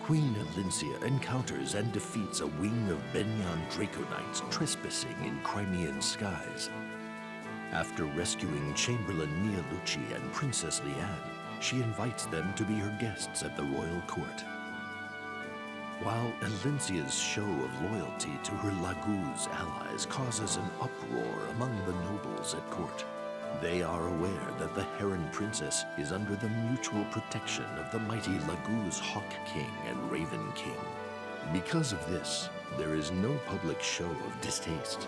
Queen Elincia encounters and defeats a wing of Benyan Draconites trespassing in Crimean skies. After rescuing Chamberlain Mialucci and Princess Leanne, she invites them to be her guests at the royal court. While Elincia's show of loyalty to her Laguz allies causes an uproar among the nobles at court, they are aware that the Heron Princess is under the mutual protection of the mighty Laguz Hawk King and Raven King. Because of this, there is no public show of distaste.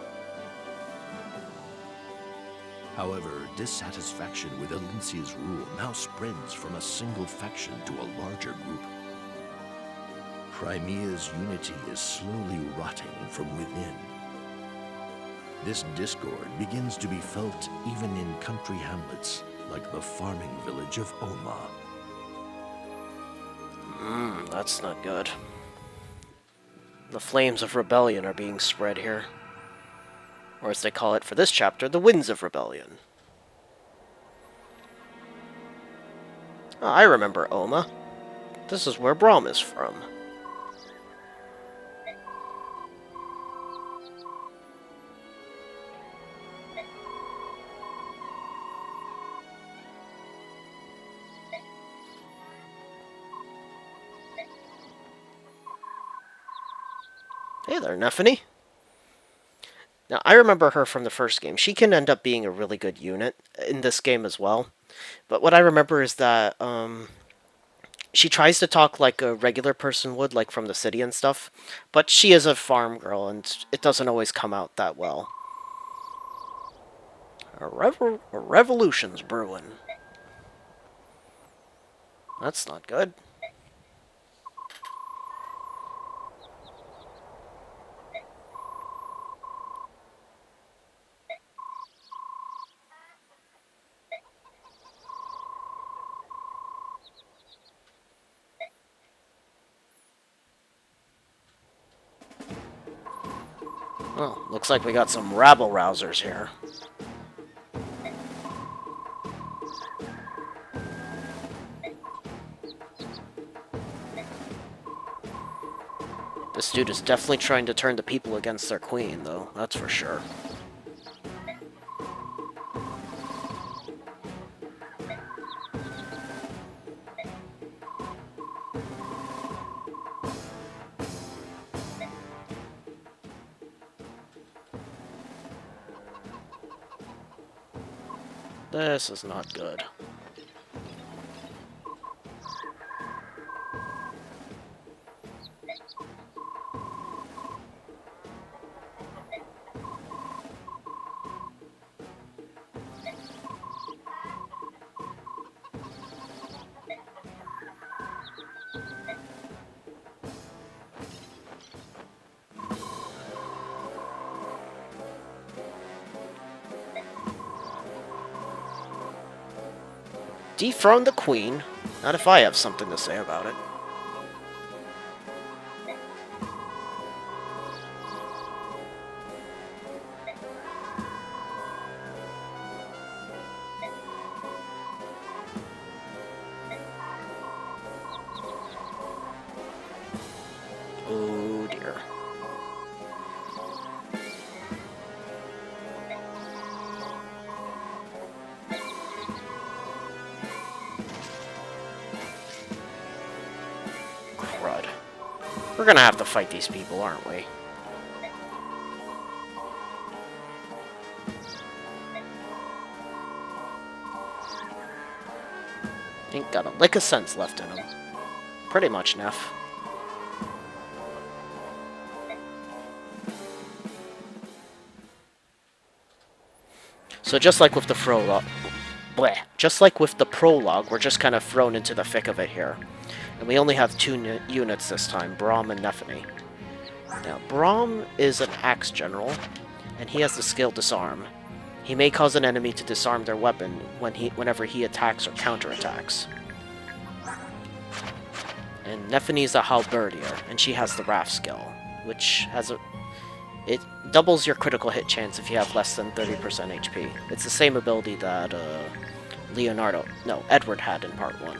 However, dissatisfaction with Elincia's rule now spreads from a single faction to a larger group. Crimea's unity is slowly rotting from within. This discord begins to be felt even in country hamlets like the farming village of Oma. That's not good. The flames of rebellion are being spread here. Or as they call it for this chapter, the winds of rebellion. Oh, I remember Oma. This is where Braum is from. Hey there, Nephany. Now, I remember her from the first game. She can end up being a really good unit in this game as well. But what I remember is that she tries to talk like a regular person would, like from the city and stuff. But she is a farm girl, and it doesn't always come out that well. A revolution's brewing. That's not good. Well, looks like we got some rabble-rousers here. This dude is definitely trying to turn the people against their queen, though, that's for sure. This is not good. Dethrone the queen? Not if I have something to say about it. Oh dear. Crud. We're gonna have to fight these people, aren't we? Ain't got a lick of sense left in him. Pretty much, Neff. So just like with the prologue, we're just kind of thrown into the thick of it here. And we only have two units this time, Braum and Nephany. Now, Braum is an axe general, and he has the skill Disarm. He may cause an enemy to disarm their weapon whenever he attacks or counterattacks. And Nephany's a halberdier, and she has the Wrath skill, which has it doubles your critical hit chance if you have less than 30% HP. It's the same ability that Edward had in Part 1.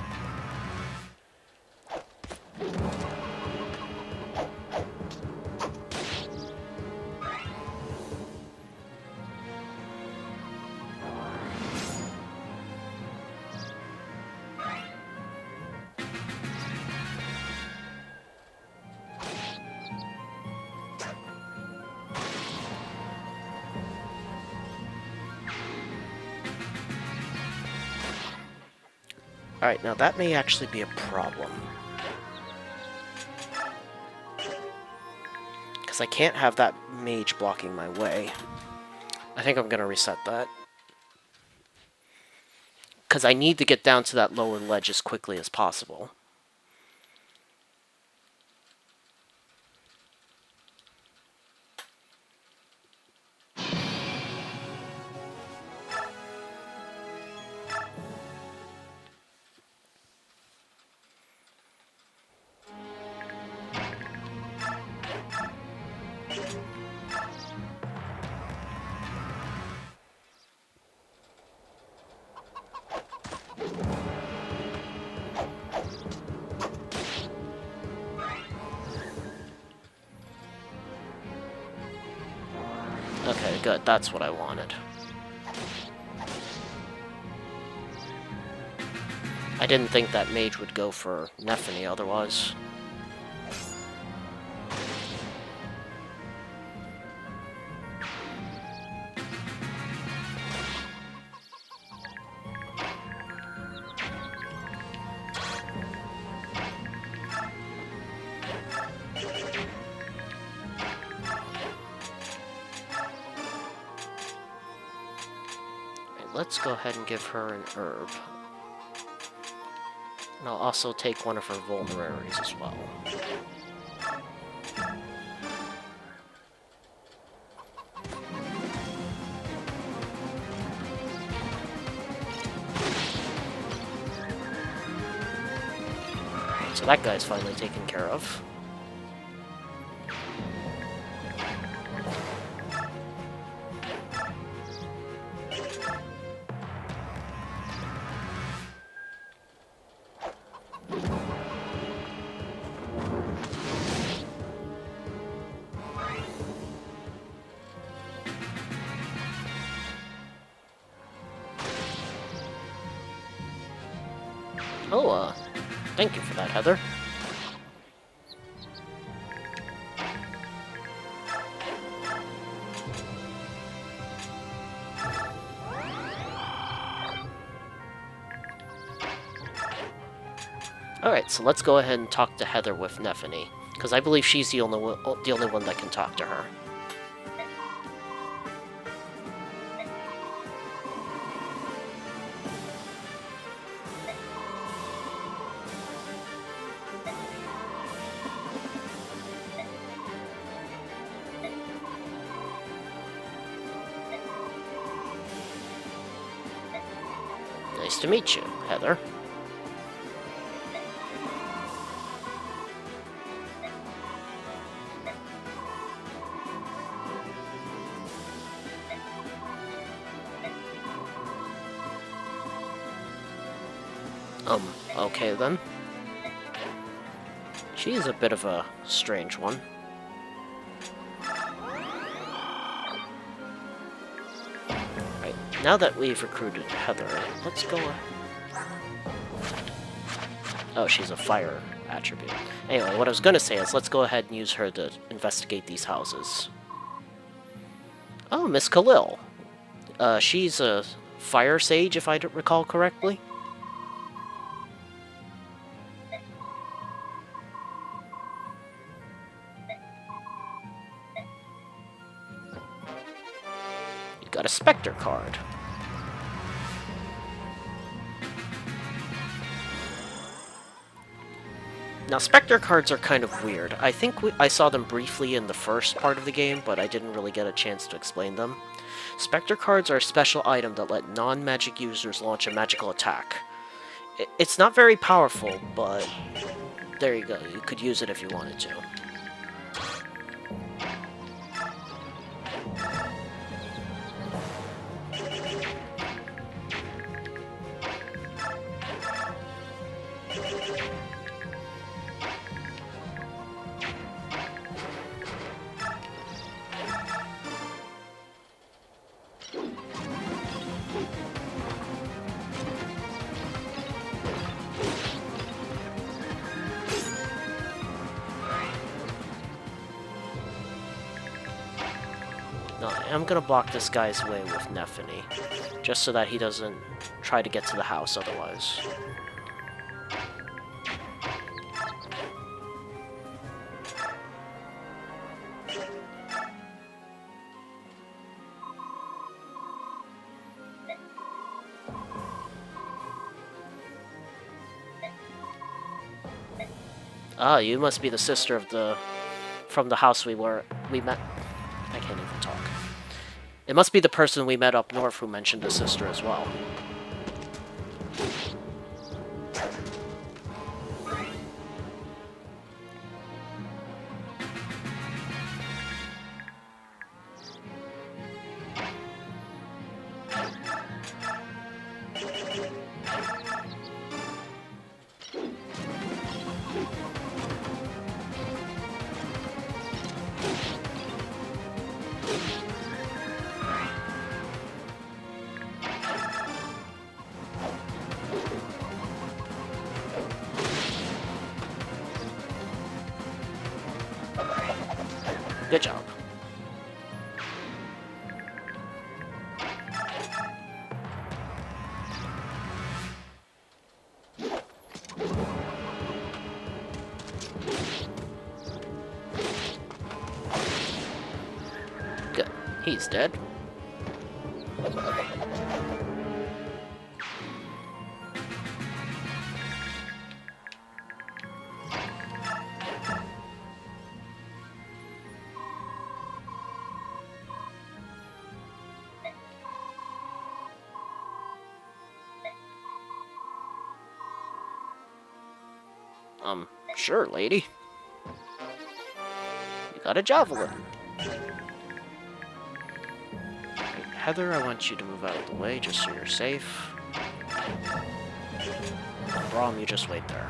Alright, now that may actually be a problem. Because I can't have that mage blocking my way. I think I'm going to reset that. Because I need to get down to that lower ledge as quickly as possible. Okay, good. That's what I wanted. I didn't think that mage would go for Nephany otherwise. Let's go ahead and give her an herb. And I'll also take one of her vulneraries as well. So that guy's finally taken care of. Oh, thank you for that, Heather. Alright, so let's go ahead and talk to Heather with Nephany, because I believe she's the only one that can talk to her. Nice to meet you, Heather. Okay then. She's a bit of a strange one. Right, now that we've recruited Heather, let's go... Oh, she's a fire attribute. Anyway, what I was gonna say is let's go ahead and use her to investigate these houses. Oh, Miss Khalil. She's a fire sage, if I recall correctly. Got a Spectre card. Now, Spectre cards are kind of weird. I think I saw them briefly in the first part of the game, but I didn't really get a chance to explain them. Spectre cards are a special item that let non-magic users launch a magical attack. It's not very powerful, but there you go. You could use it if you wanted to. No, I'm gonna block this guy's way with Nephany, just so that he doesn't try to get to the house otherwise. Ah, you must be the sister of the... from the house we met... I can't even talk. It must be the person we met up north who mentioned a sister as well. Good job. Good. He's dead. Sure, lady. You got a javelin. Right, Heather, I want you to move out of the way just so you're safe. Braum, you just wait there.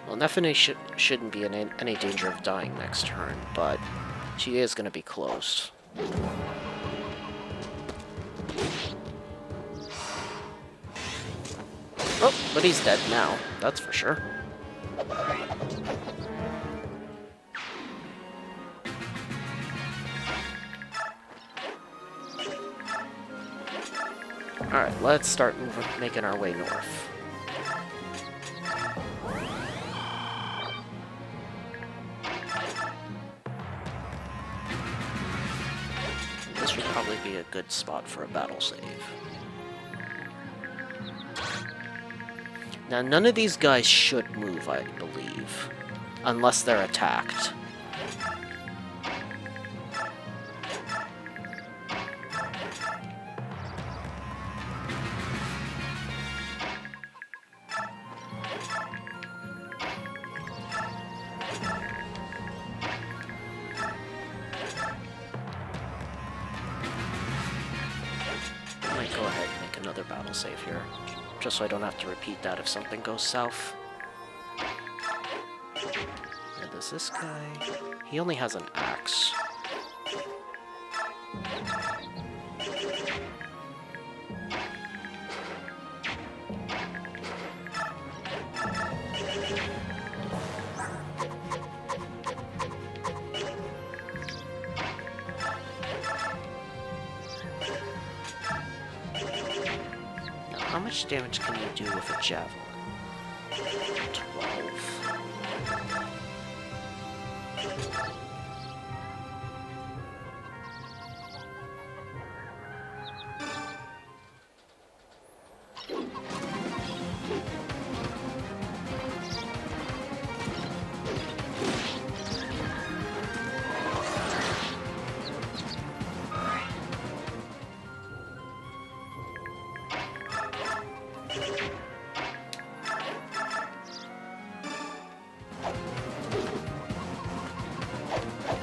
Well, Nefene shouldn't be in any danger of dying next turn, but she is going to be close. Oh, but he's dead now, that's for sure. Alright, let's start making our way north. This would probably be a good spot for a battle save. Now, none of these guys should move, I believe, unless they're attacked. I might go ahead and make another battle save here, just so I don't have to repeat that if something goes south. And there's this guy. He only has an axe. How much damage can you do with a javelin? 12.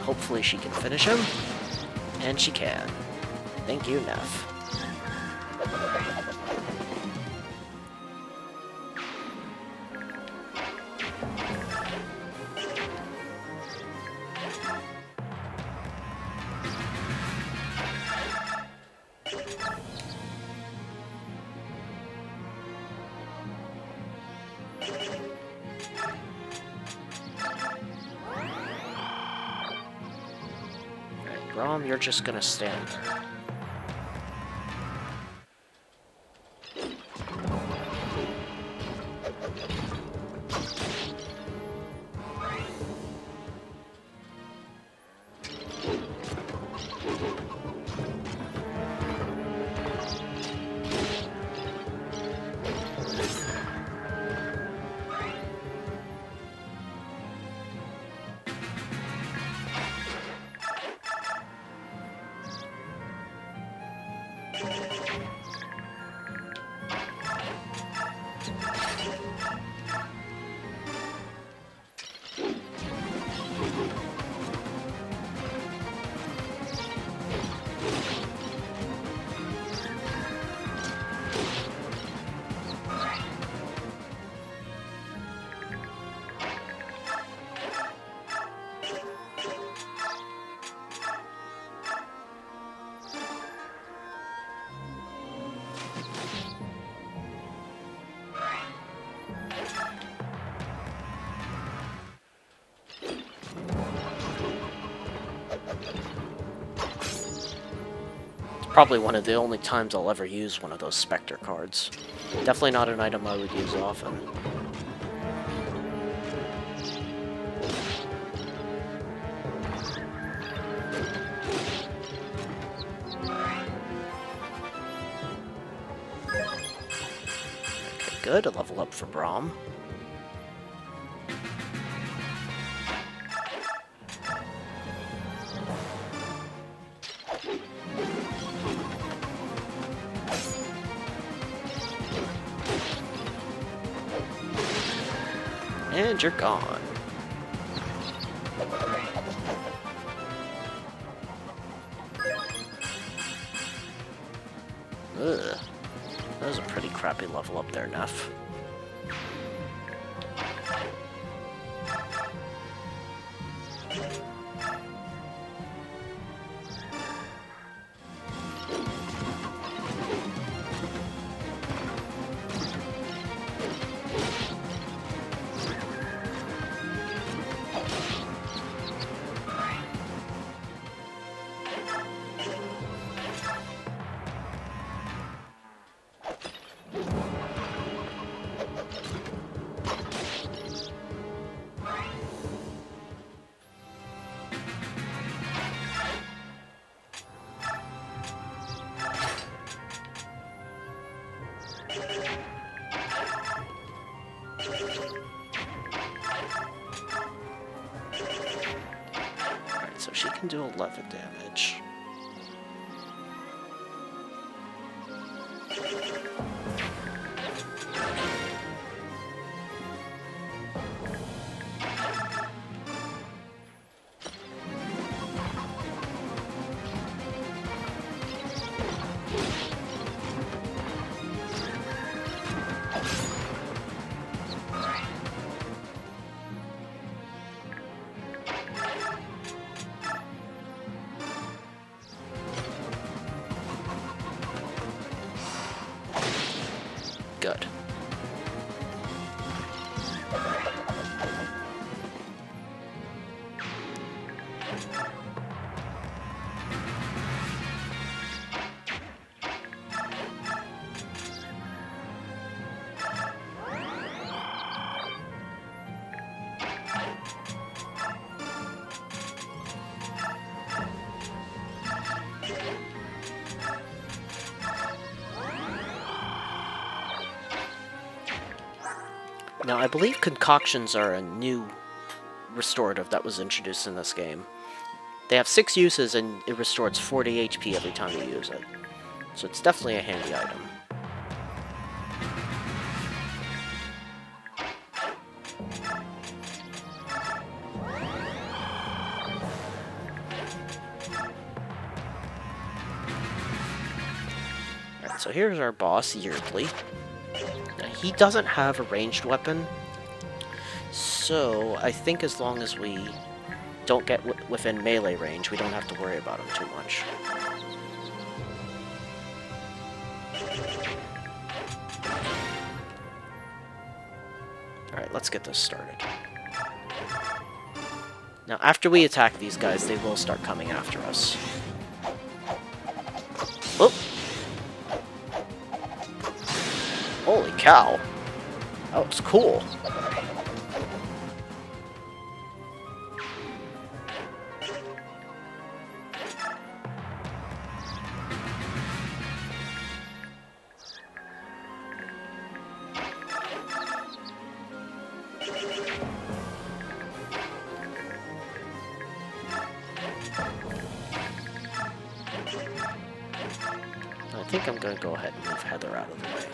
hopefully she can finish him. And she can. Thank you, Neff. Rom, you're just gonna stand there. Probably one of the only times I'll ever use one of those Spectre cards. Definitely not an item I would use often. Okay, good. A level up for Braum. And you're gone. Ugh. That was a pretty crappy level up there, Neff. Alright, so she can do 11 damage. Good. Now, I believe concoctions are a new restorative that was introduced in this game. They have 6 uses and it restores 40 HP every time you use it. So it's definitely a handy item. So here's our boss, Yeardley. Now, he doesn't have a ranged weapon, so I think as long as we don't get within melee range, we don't have to worry about him too much. Alright, let's get this started. Now, after we attack these guys, they will start coming after us. Whoop! Holy cow! That was cool. I think I'm going to go ahead and move Heather out of the way.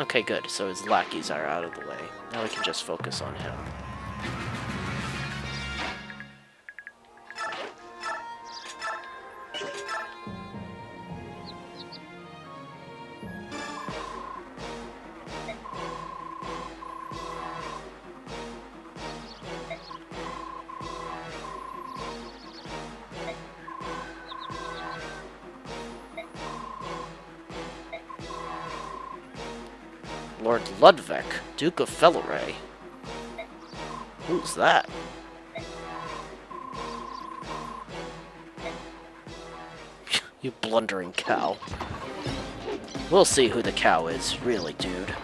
Okay, good. So his lackeys are out of the way. Now we can just focus on him. Lord Ludwig, Duke of Felleray. Who's that? You blundering cow. We'll see who the cow is, really, dude.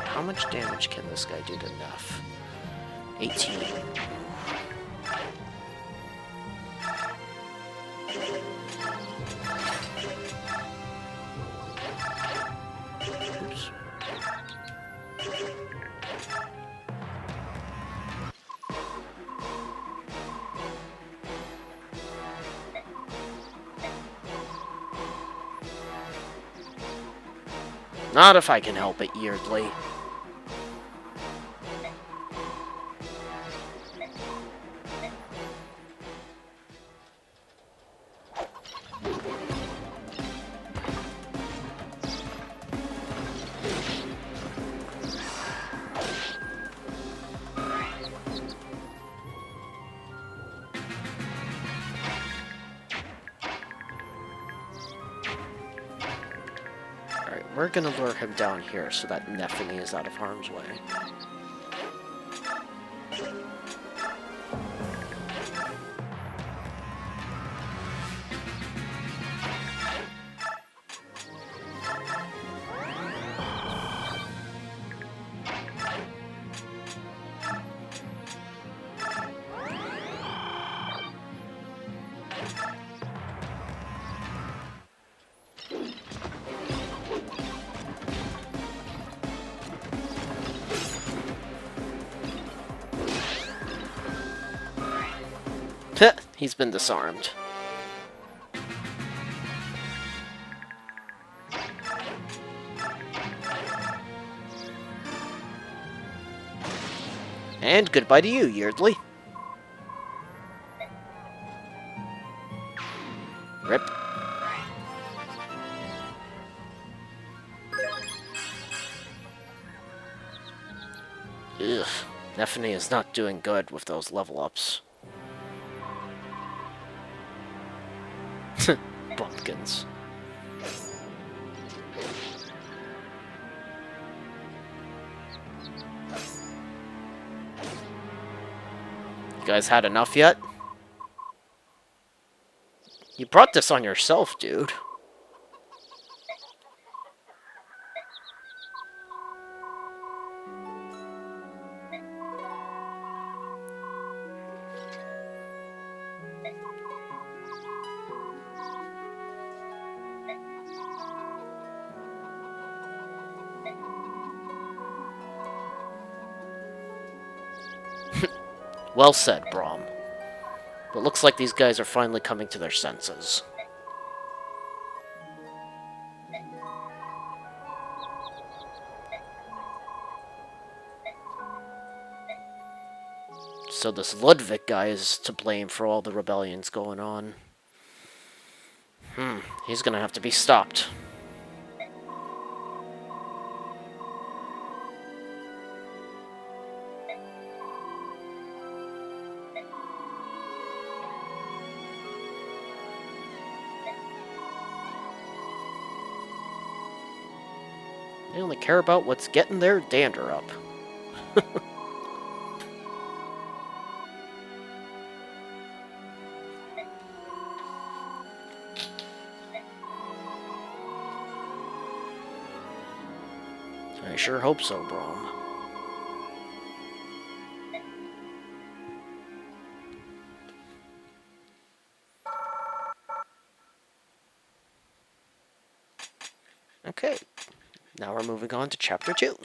How much damage can this guy do to Neff? 18. Oops. Not if I can help it, Yeardley. We're gonna lure him down here so that Neffany is out of harm's way. He's been disarmed. And goodbye to you, Yeardley. Rip. Ugh. Neffany is not doing good with those level ups. Bumpkins. You guys had enough yet? You brought this on yourself, dude. Well said, Braum. But looks like these guys are finally coming to their senses. So this Ludwig guy is to blame for all the rebellions going on. He's gonna have to be stopped. They only care about what's getting their dander up. I sure hope so, Braum. Okay, now we're moving on to Chapter 2.